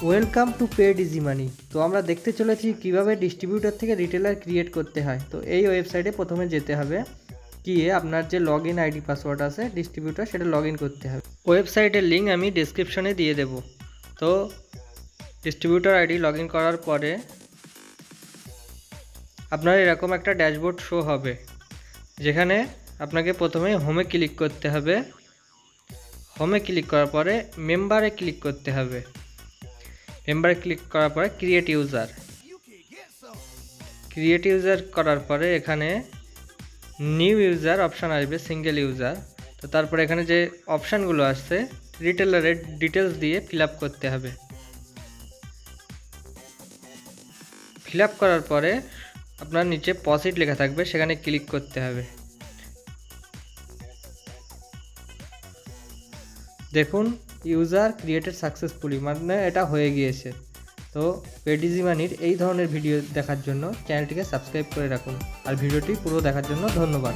Welcome to paid easy money. তো আমরা দেখতে চলেছি কিভাবে ডিস্ট্রিবিউটর থেকে রিটেলার ক্রিয়েট করতে হয়। তো এই ওয়েবসাইটে প্রথমে যেতে হবে, গিয়ে আপনার যে লগ ইন আইডি পাসওয়ার্ড আছে ডিস্ট্রিবিউটর সেটা লগ ইন করতে হবে। ওয়েবসাইটের লিঙ্ক আমি ডেসক্রিপশনে দিয়ে দেব। তো ডিস্ট্রিবিউটর আইডি লগ ইন করার পরে আপনার এরকম একটা ড্যাশবোর্ড শো হবে, যেখানে আপনাকে প্রথমে হোমে ক্লিক করতে হবে। হোমে ক্লিক করার পরে মেম্বারে ক্লিক করতে হবে। মেম্বারে ক্লিক করার পরে ক্রিয়েট ইউজার করার পরে এখানে নিউ ইউজার অপশান আসবে, সিঙ্গেল ইউজার। তো তারপরে এখানে যে অপশানগুলো আসছে রিটেলারের ডিটেলস দিয়ে ফিল আপ করতে হবে। ফিল আপ করার পরে আপনার নিচে প্রসিড লেখা থাকবে, সেখানে ক্লিক করতে হবে। দেখুন ইউজার ক্রিয়েটেড সাকসেসফুলি, মানে এটা হয়ে গিয়েছে। তো পেড ইজি মানির এই ধরনের ভিডিও দেখার জন্য চ্যানেলটিকে সাবস্ক্রাইব করে রাখুন, আর ভিডিওটি পুরো দেখার জন্য ধন্যবাদ।